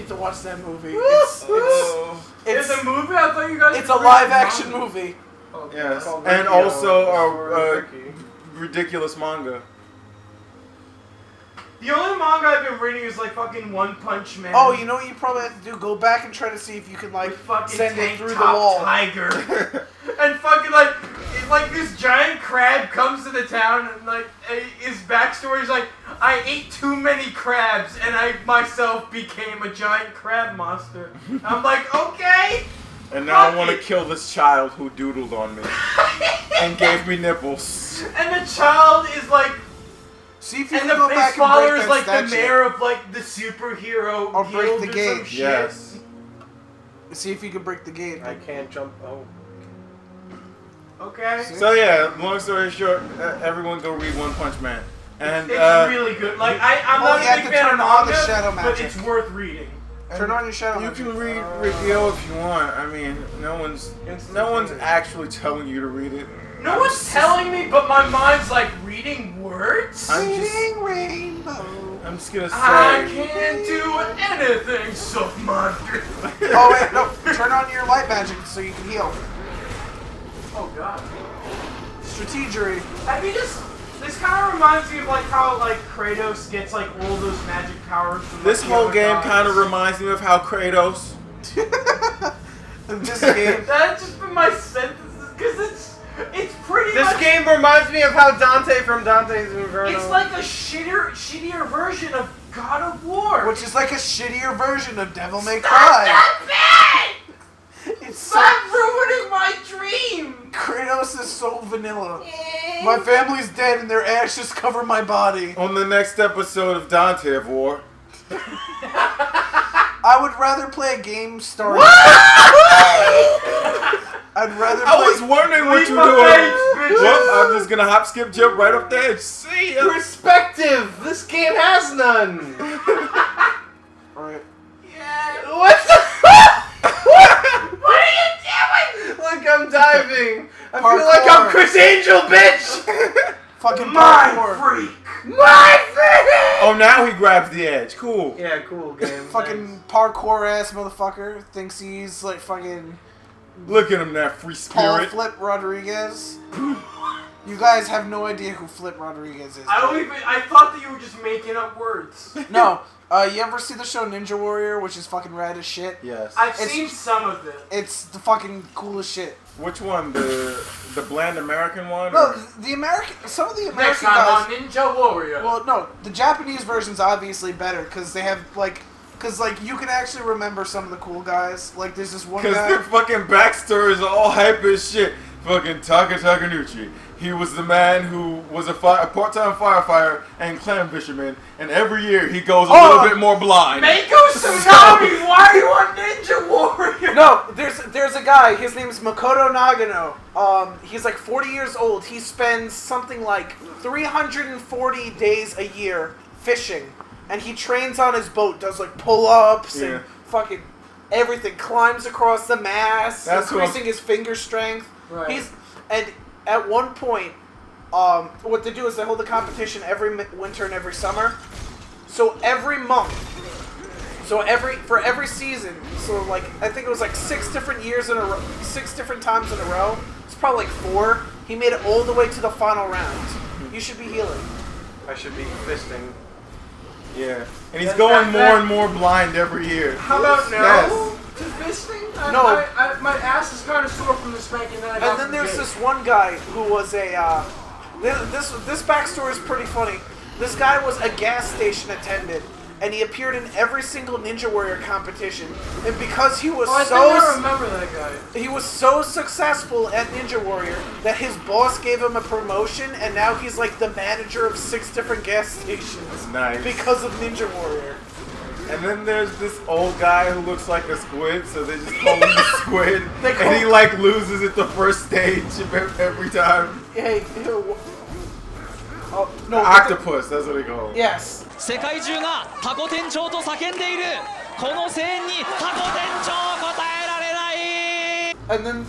to watch that movie. It's It's a movie? I thought you guys. It's a live-action movie. Oh, Yes, called and Ricky, also a Ricky. ridiculous manga. The only manga I've been reading is like fucking One Punch Man. Oh, you know what you probably have to do? Go back and try to see if you can like With fucking send it tank through the top wall. tiger. And fucking like this giant crab comes to the town and like his backstory is like, I ate too many crabs and I myself became a giant crab monster. I'm like, okay. And now I Fuck want to it. kill this child who doodled on me and gave me nipples. And the child is like, See if you and can go his back and father break is that like statue. the mayor of like the superhero Or guild break the or gate. some shit. Yes. See if you can break the gate. I can't jump. Oh. Okay. So yeah, long story short, everyone go read One Punch Man. And It's really good. Like I'm Oh, not you a have big to fan of turn on the manga, shadow but magic. it's worth reading. Turn on your shadow. you magic. can read Rikio if you want. I mean, no one's actually telling you to read it. No one's telling me, but my mind's like reading words. Reading rainbow. I'm just gonna say. I can't do anything, so monster. Oh wait, no. Turn on your light magic so you can heal. Oh god. Strategery. I mean, this kind of reminds me of like how like Kratos gets like all those magic powers. From, This like, the whole other game gods. kind of reminds me of how Kratos. This game. That's just been my sentences because it's pretty. This much, game reminds me of how Dante from Dante's Inferno. It's like a shittier version of God of War. Which is like a shittier version of Devil May Stop Cry. that bad! It's so, Stop ruining my dream! Kratos is so vanilla. My family's dead and their ashes cover my body. On the next episode of Dante of War. I would rather play a game starring. I'd rather play. I was wondering what Leave you my were face, doing. bitches. Well, I'm just gonna hop, skip, jump right up the edge. See ya. Perspective! This game has none! Alright. Yeah. What the What are you doing? Look, I'm diving! I Parkour. feel like I'm Chris Angel, bitch! Fucking My parkour. freak. My face! Oh, now he grabs the edge. Cool. Yeah, cool game. Fucking parkour ass motherfucker thinks he's like fucking Look at him, that free Paul spirit. Flip Rodriguez. You guys have no idea who Flip Rodriguez is. I thought that you were just making up words. No. You ever see the show Ninja Warrior, which is fucking rad as shit? Yes. I've It's- seen some of it. It's the fucking coolest shit. Which one? The bland American one? No, or- the American, some of the Next American time guys. on Ninja Warrior. Well, no, the Japanese version's obviously better because they have like, because like you can actually remember some of the cool guys. Like there's this one Because guy. their fucking backstories are all hype as shit. Fucking Takanuchi. He was the man who was a part-time firefighter and clam fisherman, and every year he goes a little bit more blind. Mako Tsunami, why are you on Ninja Warrior? No, there's a guy. His name's Makoto Nagano. He's like 40 years old. He spends something like 340 days a year fishing, and he trains on his boat. Does like pull-ups and fucking everyththing. Climbs across the mast, That's increasing his finger strength. Right. And at one point, what they do is they hold a competition every winter and every summer. So every month, for every season, so like I think it was like 6 different years in a row, 6 different times in a row. It's probably like 4. He made it all the way to the final round. You should be healing. I should be fisting. Yeah. And he's going more and more blind every year. How about no? Yes. To fisting? No. My ass is kind of sore from the spanking that I got. And then there's this one guy who was a. This backstory is pretty funny. This guy was a gas station attendant, and he appeared in every single Ninja Warrior competition. And because he was I remember that guy. he was so successful at Ninja Warrior that his boss gave him a promotion, and now he's like the manager of 6 different gas stations Nice. because of Ninja Warrior. And then there's this old guy who looks like a squid, so they just call him the squid. They call- And he like loses at the first stage every time. Hey, oh no, Octopus, that's what they call him. yes. 世界中がタコ店長と叫んでいるこの声援にタコ店長答えられない And then,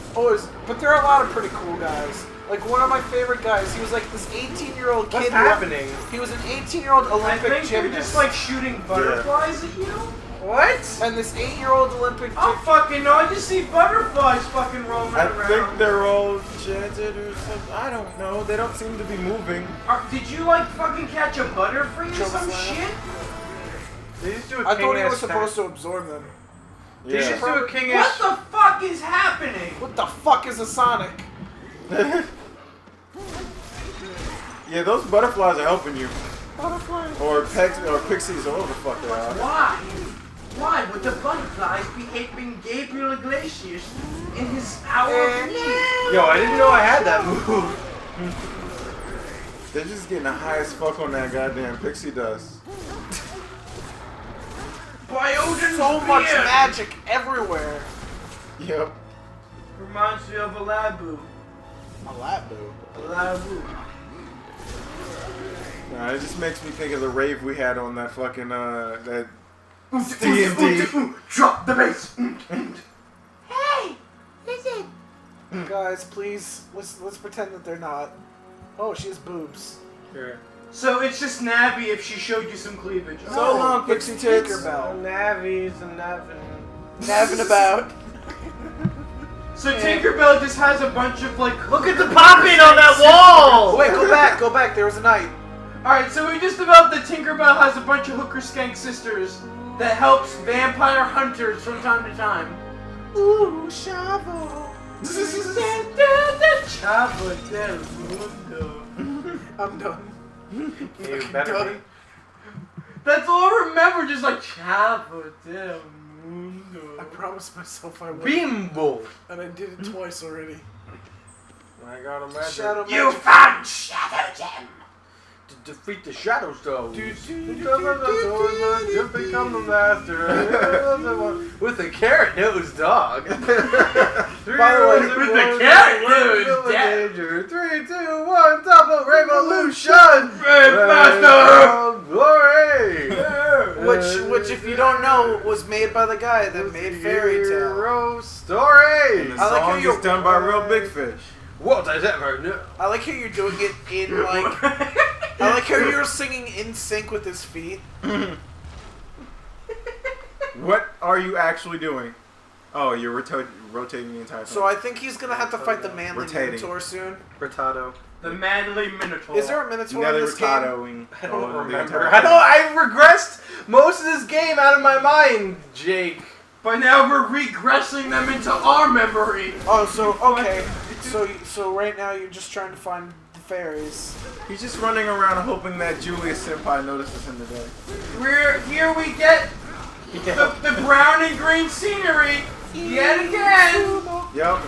but there are a lot of pretty cool guys. Like one of my favorite guys, he was like this 18-year-old kid. What's happening? He was an 18-year-old I Olympic think they're gymnast. just like shooting butterflies at you. What? And this 8-year-old Olympic I don't fucking know. I just see butterflies fucking roaming I around. think they're all jetted or something. I don't know. They don't seem to be moving. Did you like fucking catch a butterfly or some Slam. shit? They just do a I thought he king-ass was supposed to absorb them. They just Yeah. do a king-ass. What the fuck is happening? What the fuck is a Sonic? Yeah, those butterflies are helping you. Butterfly. Or pixies, or whatever the fuck they are. Why? Why would the butterflies be aping Gabriel Iglesias in his hour of need? Yo, I didn't know I had that move. They're just getting high as fuck on that goddamn pixie dust. Bioden's So much beard magic everywhere. Yep. reminds me of a Labu. A Labu. A Labu. Nah, it just makes me think of the rave we had on that fucking that D&D. Drop the bass. Hey, listen. Guys, please, let's pretend that they're not. Oh, she has boobs. Sure. So it's just Navi if she showed you some cleavage. So long, pixie tits. Tinkerbell. Navies and Navin. Nabbing about. So Tinkerbell just has a bunch of like. Look at the popping on that wall! Oh, wait, go back. There was a knight. Alright, so we just developed that Tinkerbell has a bunch of hooker skank sisters that helps vampire hunters from time to time. Ooh, Shavo. Chavo del mundo. I'm done. You better be. That's all I remember, just like Chavo del mundo. I promised myself I would. Bimbo! And I did it twice already. I got a magic. Shadow You magic. found Shadow Gem! To defeat the shadows, though. Do, do, Become the become the master. With a carrot nose dog. By the way, with the carrot nose, dad. 3, 2, 1, double revolution! Master! Glory! Which, if you don't know, was made by the guy that made Fairy Tale. Hero story! And the I like how song you're- is done by Real Big Fish. What does ever know? I like how you're doing it in like. I like how you're singing in sync with his feet. What are you actually doing? Oh, you're rotating the entire time. So I think he's gonna have to fight the manly Rotating. Minotaur soon. Bertado. The manly Minotaur. Is there a Minotaur in Nelly this game? Hurtadoing. I don't the remember. entire I regressed most of this game out of my mind, Jake. By now we're regressing them into our memory. Oh, so okay. So right now you're just trying to find the fairies. He's just running around hoping that Julius Senpai notices him today. Here we get the brown and green scenery yet again. Yep.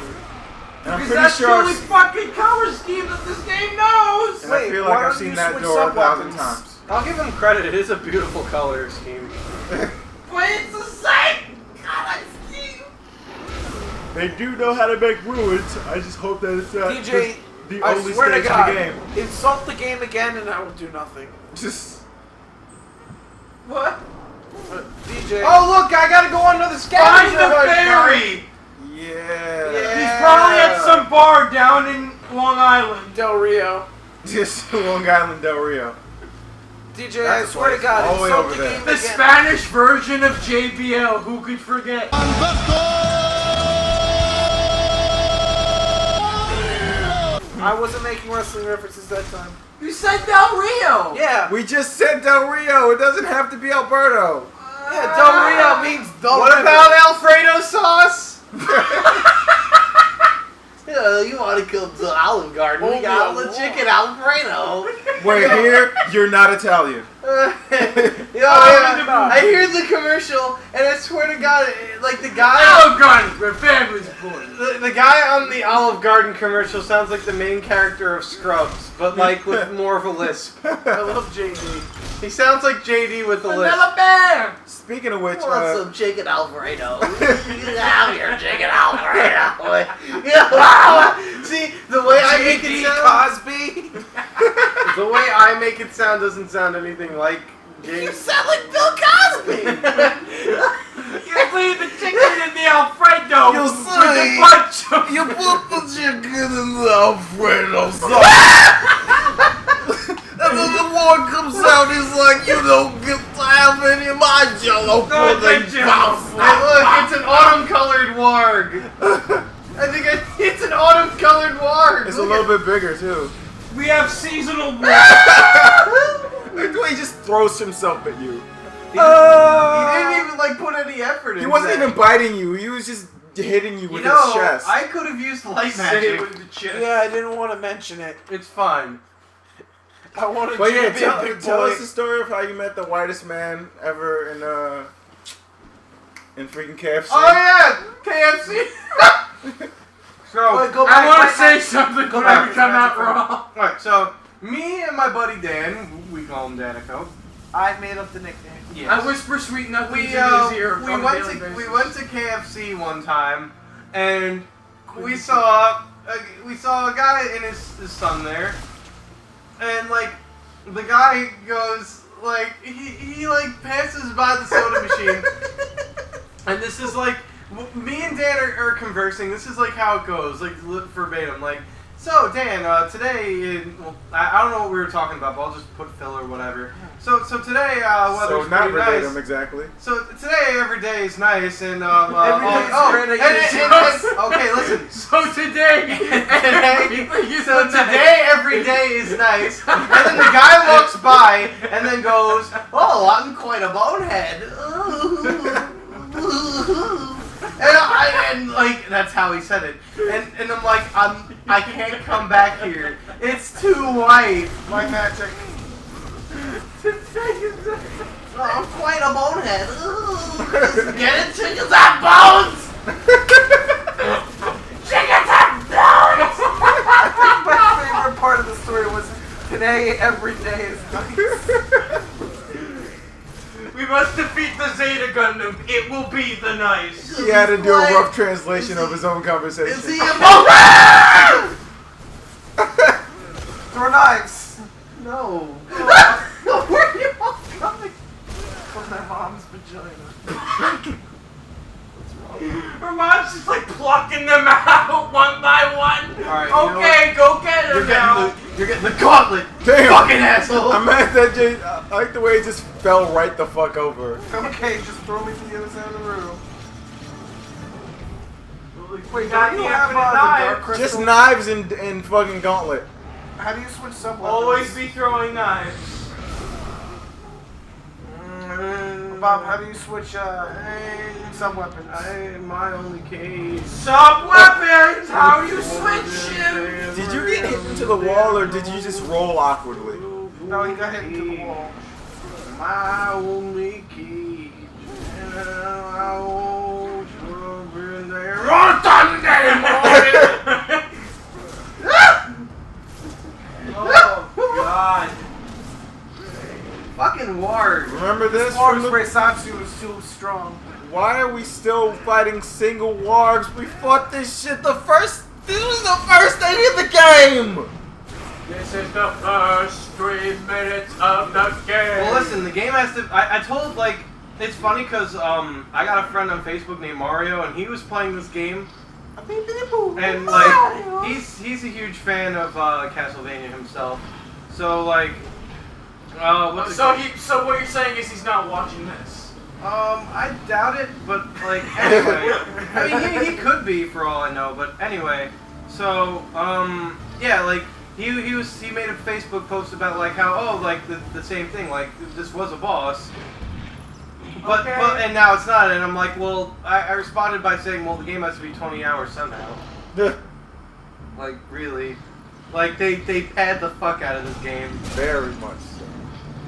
And I'm Because pretty that's the sure. only fucking color scheme that this game knows. And I feel like why I've don't seen you that switch door 1,000 sub-weapons? times. I'll give him credit. It is a beautiful color scheme. But it's the same color scheme. They do know how to make ruins. I just hope that it's not DJ, the I only swear to stage God, of the game. insult the game again and I will do nothing. Just What? DJ. Oh look, I gotta go on another Find scavenger the hunt. fairy. yeah. He's probably at some bar down in Long Island. Del Rio. Just Long Island Del Rio. DJ, That's I swear to the God, all the way insult over the there. game The again. Spanish version of JBL. Who could forget? I wasn't making wrestling references that time. You said Del Rio. Yeah. We just said Del Rio. It doesn't have to be Alberto. Yeah, Del Rio means the What river. about Alfredo sauce? You want to come to Olive Garden? Only We got a the wall. chicken Alfredo. Wait, here you're not Italian. I hear the commercial, and I swear to God, like the guy, Olive Garden, where families are born. the guy on the Olive Garden commercial sounds like the main character of Scrubs, but like with more of a lisp. I love JD. He sounds like JD with a lisp. Vanilla Bear. Speaking of which, Want some chicken Alfredo? You have your chicken Alfredo. Yeah. See, the way I make JD it sound, Cosby. the way I make it sound doesn't sound anything like You JD. sound like Bill Cosby. You leave the chicken in the Alfredo You'll with see. a bunch of. you put the chicken in the Alfredo sauce. And then the one comes out, he's like, you don't get to Castlevania my Jello pudding bounce. Hey, look, it's an autumn-colored warg. I think it's an autumn-colored warg. It's a little bit bigger too. We have seasonal warg. Look the way he just throws himself at you. He didn't even like put any effort in. He wasn't even biting you. He was just hitting you with his chest. I could have used light magic with the chest. Yeah, I didn't want to mention it. It's fine. I wanted But you yeah, to be tell, a big tell boy. us the story of how you met the whitest man ever in freaking KFC. Oh yeah, KFC. So Wait, go I back, want back, to say back. something, Go but back, I come out back. wrong. Alright, so me and my buddy Dan, we call him Danico. I made up the nickname. Yes. I whisper sweet nothings We in his ear we on a went daily to basis. to KFC one time, and we saw a guy and his son there, and like the guy goes like he like passes by the soda machine, and this is like me and Dan are conversing. This is like how it goes, like verbatim, like. So Dan, today, I don't know what we were talking about, but I'll just put Phil or whatever. So today, weather's So not pretty verbatim nice. exactly. So today, every day is nice, and okay, listen. So today, So today, every day is nice, and then the guy walks by and then goes, Oh, I'm quite a bonehead. and like that's how he said it, and I'm like, I can't come back here. It's too white. My magic. Oh, I'm quite a bonehead. Ooh. Get it? Chickens have bones! Chickens have bones! My favorite part of the story was today, every day is nice. We must defeat the Zeta Gundam. It will be the nice. He had to do a rough translation of his own conversation. Is he a bonehead? Throw knives. No. Where are you all coming? From their mom's vagina. her mom's just like plucking them out one by one. Alright, you know Okay, go get her now. You're getting the gauntlet. Damn. Fucking asshole. I'm mad that Jay. I like the way he just fell right the fuck over. Okay, just throw me to the other side of the room. Wait, Got don't you the have infinite the dark knife. crystal? Just knives and fucking gauntlet. How do you switch sub weapons? Always be throwing knives. Bob, how do you switch sub weapons? My only case. Sub weapons. How do you switch him? Did you get hit into the wall or did you just roll awkwardly? No, he got hit into the wall. My only key. I won't over there on Sunday morning. Oh God. Fucking ward. Remember this? Water From the- spray Satsu is too strong. Why are we still fighting single wargs? We fought this shit This was the first thing in the game! This is the first 3 minutes of the game. Well, listen, the game has to. I told, like, it's funny because I got a friend on Facebook named Mario, and he was playing this game, and like, he's a huge fan of Castlevania himself. So like, what's it So called? so what you're saying is he's not watching this. I doubt it, but like, anyway, I mean, he could be for all I know, but anyway, so yeah, like. He made a Facebook post about like how like the same thing, like this was a boss, but and now it's not, and I'm like, well, I responded by saying, well, the game has to be 20 hours somehow. Like really, like they pad the fuck out of this game, Very much so.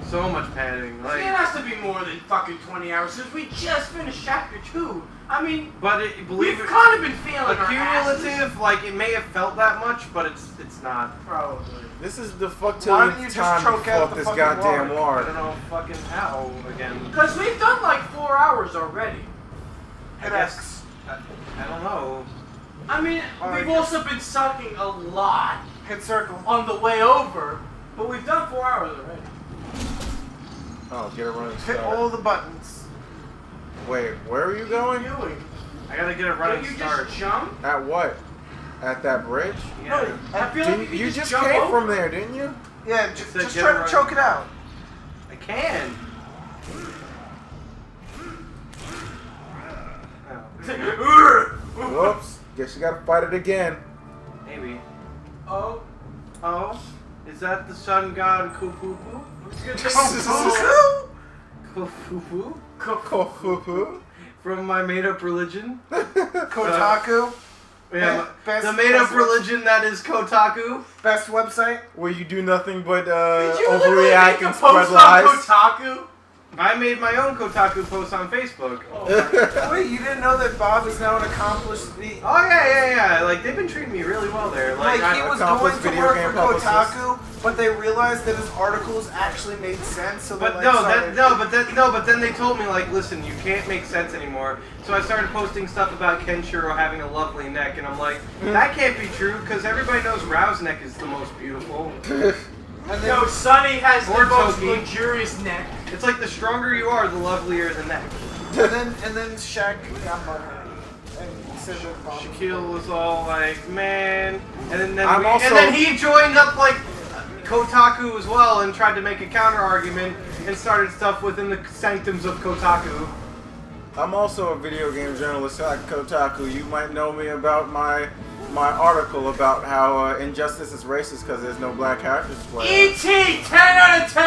so much padding, It like. has to be more than fucking 20 hours since we just finished chapter 2. I mean, But believe we've it, kind of been feeling our asses. cumulative, like it may have felt that much, but it's not. Probably. This is the Why don't you fuck-tillion just time to choke out fuck the this fucking goddamn warg? I war. don't know fucking how again. Because we've done like 4 hours already. Hit X. I don't know. I mean, Alright. we've also been sucking a lot Hit circle. on the way over, but we've done 4 hours already. Oh, get a running Hit start. all the buttons. Wait, where are you What are going? you doing? I gotta get a running Don't you start. just jump? At what? At that bridge? Yeah. I feel like Didn't, if you you just jump came over, from there, didn't you? Yeah, Said just get try it to choke it out. I can. Whoops. Guess you gotta fight it again. Maybe. Oh. Oh, is that the sun god Kufufu? Kufufu? Kofufu. From my made-up religion? Kotaku, Yeah, Best- the made-up best- religion that is Kotaku. best website. Where you do nothing but Did you literally overreact make a and spread post on lies. Kotaku? I made my own Kotaku post on Facebook. Wait, you didn't know that Bob is now an accomplished. Oh yeah. Like they've been treating me really well there. Like he was going accomplished to video work game for publicist. Kotaku, but they realized that his articles actually made sense. So But they, like, but then they told me like, listen, you can't make sense anymore. So I started posting stuff about Kenshiro having a lovely neck, and I'm like, that can't be true because everybody knows Rao's neck is the most beautiful. And then, No, Sonny has Or the most Toki. luxurious neck. It's like the stronger you are, the lovelier the neck. and then Shaq got butthurt. And he said that Bob. Shaquille was all like, man, and then I'm also- and then he joined up like Kotaku as well and tried to make a counter argument and started stuff within the sanctums of Kotaku. I'm also a video game journalist at Kotaku. You might know me about my article about how Injustice is racist because there's no black characters to play. E.T. 10 out of 10